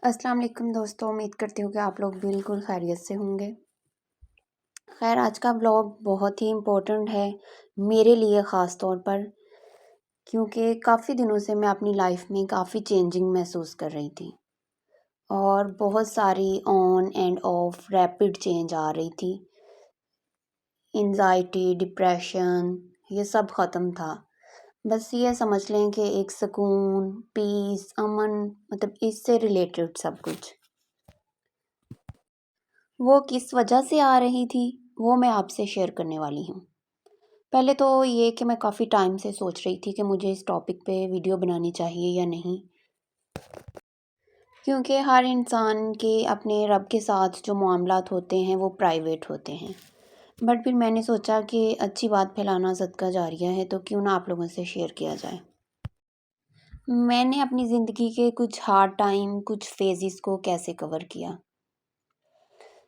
السلام علیکم دوستوں، امید کرتی ہوں کہ آپ لوگ بالکل خیریت سے ہوں گے۔ خیر، آج کا بلاگ بہت ہی امپورٹنٹ ہے میرے لیے خاص طور پر، کیونکہ کافی دنوں سے میں اپنی لائف میں کافی چینجنگ محسوس کر رہی تھی اور بہت ساری on and off rapid change آ رہی تھی۔ انزائٹی، ڈپریشن، یہ سب ختم تھا۔ بس یہ سمجھ لیں کہ ایک سکون، پیس، امن، مطلب اس سے ریلیٹڈ سب کچھ۔ وہ کس وجہ سے آ رہی تھی وہ میں آپ سے شیئر کرنے والی ہوں۔ پہلے تو یہ کہ میں کافی ٹائم سے سوچ رہی تھی کہ مجھے اس ٹاپک پہ ویڈیو بنانی چاہیے یا نہیں، کیونکہ ہر انسان کے اپنے رب کے ساتھ جو معاملات ہوتے ہیں وہ پرائیویٹ ہوتے ہیں۔ بٹ پھر میں نے سوچا کہ اچھی بات پھیلانا صدقہ جاریہ ہے، تو کیوں نہ آپ لوگوں سے شیئر کیا جائے۔ میں نے اپنی زندگی کے کچھ ہارڈ ٹائم، کچھ فیزز کو کیسے کور کیا،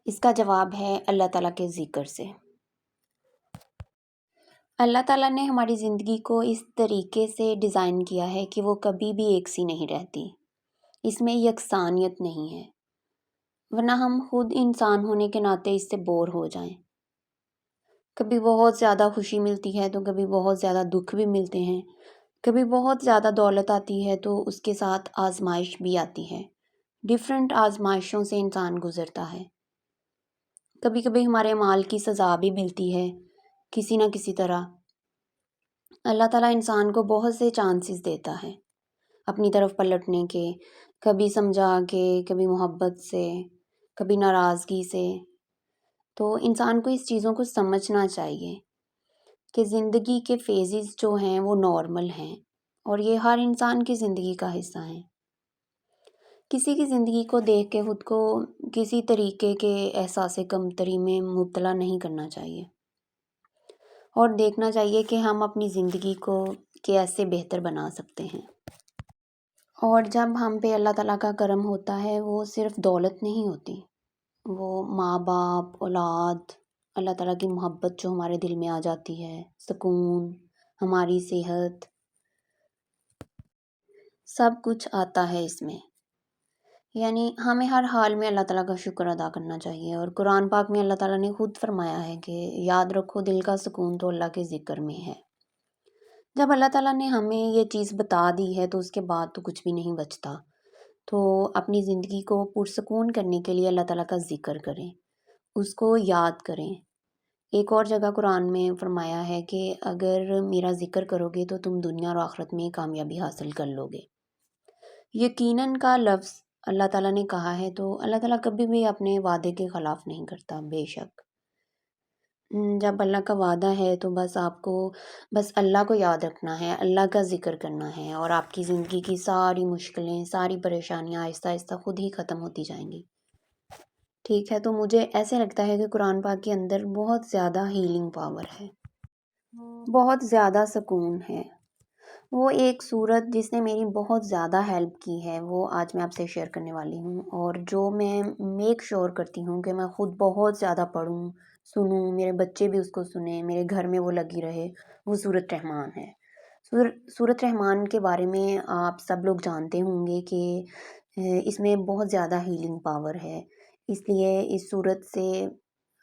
اس کا جواب ہے اللہ تعالیٰ کے ذکر سے۔ اللہ تعالیٰ نے ہماری زندگی کو اس طریقے سے ڈیزائن کیا ہے کہ وہ کبھی بھی ایک سی نہیں رہتی، اس میں یکسانیت نہیں ہے، ورنہ ہم خود انسان ہونے کے ناطے اس سے بور ہو جائیں۔ کبھی بہت زیادہ خوشی ملتی ہے تو کبھی بہت زیادہ دکھ بھی ملتے ہیں، کبھی بہت زیادہ دولت آتی ہے تو اس کے ساتھ آزمائش بھی آتی ہے۔ ڈیفرنٹ آزمائشوں سے انسان گزرتا ہے۔ کبھی کبھی ہمارے اعمال کی سزا بھی ملتی ہے کسی نہ کسی طرح۔ اللہ تعالیٰ انسان کو بہت سے چانسز دیتا ہے اپنی طرف پلٹنے کے، کبھی سمجھا کے، کبھی محبت سے، کبھی ناراضگی سے۔ تو انسان کو اس چیزوں کو سمجھنا چاہیے کہ زندگی کے فیزز جو ہیں وہ نارمل ہیں اور یہ ہر انسان کی زندگی کا حصہ ہیں۔ کسی کی زندگی کو دیکھ کے خود کو کسی طریقے کے احساس کمتری میں مبتلا نہیں کرنا چاہیے اور دیکھنا چاہیے کہ ہم اپنی زندگی کو کیسے بہتر بنا سکتے ہیں۔ اور جب ہم پہ اللہ تعالیٰ کا کرم ہوتا ہے، وہ صرف دولت نہیں ہوتی، وہ ماں باپ، اولاد، اللہ تعالیٰ کی محبت جو ہمارے دل میں آ جاتی ہے، سکون، ہماری صحت، سب کچھ آتا ہے اس میں۔ یعنی ہمیں ہر حال میں اللہ تعالیٰ کا شکر ادا کرنا چاہیے، اور قرآن پاک میں اللہ تعالیٰ نے خود فرمایا ہے کہ یاد رکھو دل کا سکون تو اللہ کے ذکر میں ہے۔ جب اللہ تعالیٰ نے ہمیں یہ چیز بتا دی ہے تو اس کے بعد تو کچھ بھی نہیں بچتا۔ تو اپنی زندگی کو پرسکون کرنے کے لیے اللہ تعالیٰ کا ذکر کریں، اس کو یاد کریں۔ ایک اور جگہ قرآن میں فرمایا ہے کہ اگر میرا ذکر کرو گے تو تم دنیا اور آخرت میں کامیابی حاصل کر لو گے۔ یقیناً کا لفظ اللہ تعالیٰ نے کہا ہے، تو اللہ تعالیٰ کبھی بھی اپنے وعدے کے خلاف نہیں کرتا۔ بے شک جب اللہ کا وعدہ ہے تو بس آپ کو اللہ کو یاد رکھنا ہے، اللہ کا ذکر کرنا ہے، اور آپ کی زندگی کی ساری مشکلیں، ساری پریشانیاں آہستہ آہستہ خود ہی ختم ہوتی جائیں گی۔ ٹھیک ہے، تو مجھے ایسے لگتا ہے کہ قرآن پاک کے اندر بہت زیادہ ہیلنگ پاور ہے، بہت زیادہ سکون ہے۔ وہ ایک صورت جس نے میری بہت زیادہ ہیلپ کی ہے وہ آج میں آپ سے شیئر کرنے والی ہوں، اور جو میں میک شور کرتی ہوں کہ میں خود بہت زیادہ پڑھوں، سنوں، میرے بچے بھی اس کو سنیں، میرے گھر میں وہ لگی رہے، وہ سورۃ رحمان ہے۔ سورۃ رحمان کے بارے میں آپ سب لوگ جانتے ہوں گے کہ اس میں بہت زیادہ ہیلنگ پاور ہے، اس لیے اس سورت سے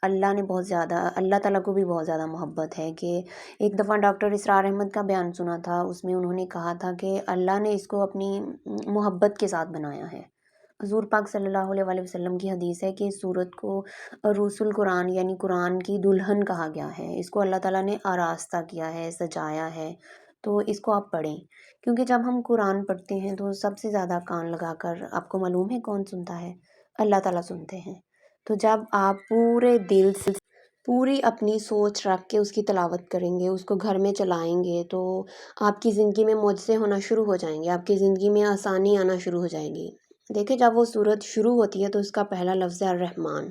اللہ تعالیٰ کو بھی بہت زیادہ محبت ہے۔ کہ ایک دفعہ ڈاکٹر اسرار احمد کا بیان سنا تھا، اس میں انہوں نے کہا تھا کہ اللہ نے اس کو اپنی محبت کے ساتھ بنایا ہے۔ حضور پاک صلی اللہ علیہ وسلم کی حدیث ہے کہ اس سورت کو عروس القرآن یعنی قرآن کی دلہن کہا گیا ہے۔ اس کو اللہ تعالیٰ نے آراستہ کیا ہے، سجایا ہے، تو اس کو آپ پڑھیں، کیونکہ جب ہم قرآن پڑھتے ہیں تو سب سے زیادہ کان لگا کر، آپ کو معلوم ہے کون سنتا ہے؟ اللہ تعالیٰ سنتے ہیں۔ تو جب آپ پورے دل سے، پوری اپنی سوچ رکھ کے اس کی تلاوت کریں گے، اس کو گھر میں چلائیں گے، تو آپ کی زندگی میں معجزے ہونا شروع ہو جائیں گے، آپ کی زندگی میں آسانی آنا شروع ہو جائے گی۔ دیکھیں، جب وہ سورت شروع ہوتی ہے تو اس کا پہلا لفظ ہے الرحمن،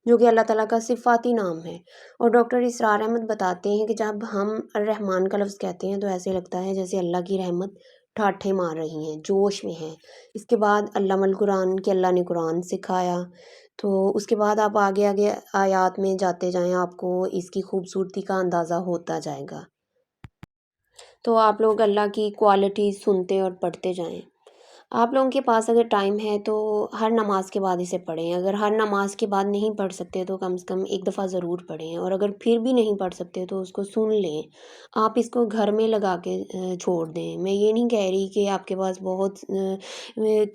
جو کہ اللہ تعالیٰ کا صفاتی نام ہے، اور ڈاکٹر اسرار احمد بتاتے ہیں کہ جب ہم الرحمن کا لفظ کہتے ہیں تو ایسے لگتا ہے جیسے اللہ کی رحمت ٹھاٹھے مار رہی ہیں، جوش میں ہیں۔ اس کے بعد علم القرآن کہ اللہ نے قرآن سکھایا، تو اس کے بعد آپ آگے آگے آیات میں جاتے جائیں، آپ کو اس کی خوبصورتی کا اندازہ ہوتا جائے گا۔ تو آپ لوگ اللہ کی کوالٹی سنتے اور پڑھتے جائیں۔ آپ لوگوں کے پاس اگر ٹائم ہے تو ہر نماز کے بعد اسے پڑھیں، اگر ہر نماز کے بعد نہیں پڑھ سکتے تو کم سے کم ایک دفعہ ضرور پڑھیں، اور اگر پھر بھی نہیں پڑھ سکتے تو اس کو سن لیں۔ آپ اس کو گھر میں لگا کے چھوڑ دیں۔ میں یہ نہیں کہہ رہی کہ آپ کے پاس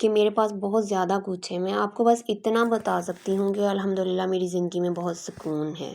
کہ میرے پاس بہت زیادہ کچھ ہے، میں آپ کو بس اتنا بتا سکتی ہوں کہ الحمدللہ میری زندگی میں بہت سکون ہے۔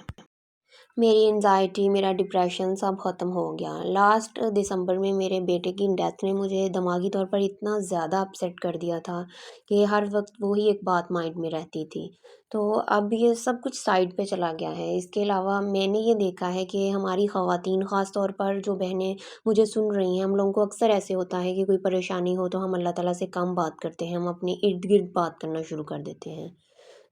میری انزائٹی، میرا ڈپریشن سب ختم ہو گیا۔ لاسٹ دسمبر میں میرے بیٹے کی ڈیتھ نے مجھے دماغی طور پر اتنا زیادہ اپسیٹ کر دیا تھا کہ ہر وقت وہی ایک بات مائنڈ میں رہتی تھی۔ تو اب یہ سب کچھ سائڈ پہ چلا گیا ہے۔ اس کے علاوہ میں نے یہ دیکھا ہے کہ ہماری خواتین، خاص طور پر جو بہنیں مجھے سن رہی ہیں، ہم لوگوں کو اکثر ایسے ہوتا ہے کہ کوئی پریشانی ہو تو ہم اللہ تعالیٰ سے کم بات کرتے ہیں، ہم اپنے ارد گرد بات کرنا شروع کر دیتے ہیں۔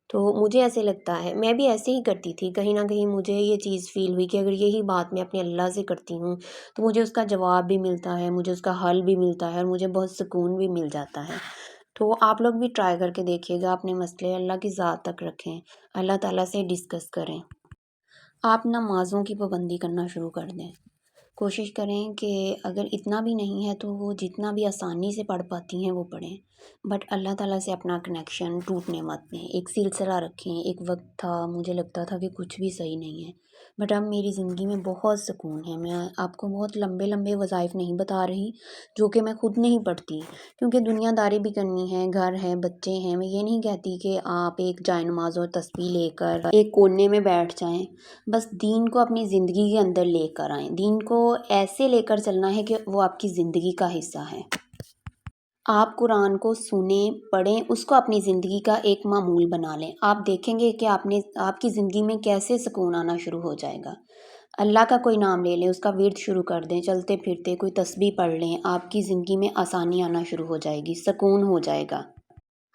تو مجھے ایسے لگتا ہے، میں بھی ایسے ہی کرتی تھی، کہیں نہ کہیں مجھے یہ چیز فیل ہوئی کہ اگر یہی بات میں اپنے اللہ سے کرتی ہوں تو مجھے اس کا جواب بھی ملتا ہے، مجھے اس کا حل بھی ملتا ہے، اور مجھے بہت سکون بھی مل جاتا ہے۔ تو آپ لوگ بھی ٹرائی کر کے دیکھیے گا، اپنے مسئلے اللہ کی ذات تک رکھیں، اللہ تعالیٰ سے ڈسکس کریں۔ آپ نمازوں کی پابندی کرنا شروع کر دیں۔ کوشش کریں کہ اگر اتنا بھی نہیں ہے تو وہ جتنا بھی آسانی سے پڑھ پاتی ہیں وہ پڑھیں، بٹ اللہ تعالیٰ سے اپنا کنیکشن ٹوٹنے مت دیں، ایک سلسلہ رکھیں۔ ایک وقت تھا مجھے لگتا تھا کہ کچھ بھی صحیح نہیں ہے، بٹ اب میری زندگی میں بہت سکون ہے۔ میں آپ کو بہت لمبے لمبے وظائف نہیں بتا رہی جو کہ میں خود نہیں پڑھتی، کیونکہ دنیا داری بھی کرنی ہے، گھر ہے، بچے ہیں۔ میں یہ نہیں کہتی کہ آپ ایک جائے نماز اور تسبیح لے کر ایک کونے میں بیٹھ جائیں، بس دین کو اپنی زندگی کے اندر لے کر آئیں۔ دین کو ایسے لے کر چلنا ہے کہ وہ آپ کی زندگی کا حصہ ہے۔ آپ قرآن کو سنیں، پڑھیں، اس کو اپنی زندگی کا ایک معمول بنا لیں۔ آپ دیکھیں گے کہ آپ کی زندگی میں کیسے سکون آنا شروع ہو جائے گا۔ اللہ کا کوئی نام لے لیں، اس کا ورد شروع کر دیں، چلتے پھرتے کوئی تسبیح پڑھ لیں، آپ کی زندگی میں آسانی آنا شروع ہو جائے گی، سکون ہو جائے گا۔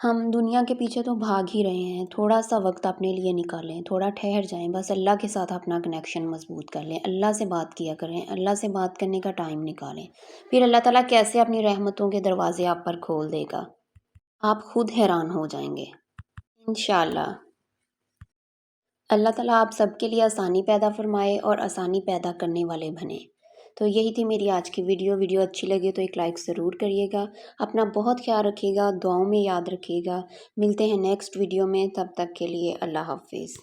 ہم دنیا کے پیچھے تو بھاگ ہی رہے ہیں، تھوڑا سا وقت اپنے لیے نکالیں، تھوڑا ٹھہر جائیں، بس اللہ کے ساتھ اپنا کنیکشن مضبوط کر لیں، اللہ سے بات کیا کریں، اللہ سے بات کرنے کا ٹائم نکالیں، پھر اللہ تعالیٰ کیسے اپنی رحمتوں کے دروازے آپ پر کھول دے گا، آپ خود حیران ہو جائیں گے۔ انشاءاللہ اللہ تعالیٰ آپ سب کے لیے آسانی پیدا فرمائے اور آسانی پیدا کرنے والے بنے۔ تو یہی تھی میری آج کی ویڈیو اچھی لگے تو ایک لائک ضرور کریے گا، اپنا بہت خیال رکھیے گا، دعاؤں میں یاد رکھیے گا۔ ملتے ہیں نیکسٹ ویڈیو میں، تب تک کے لیے اللہ حافظ۔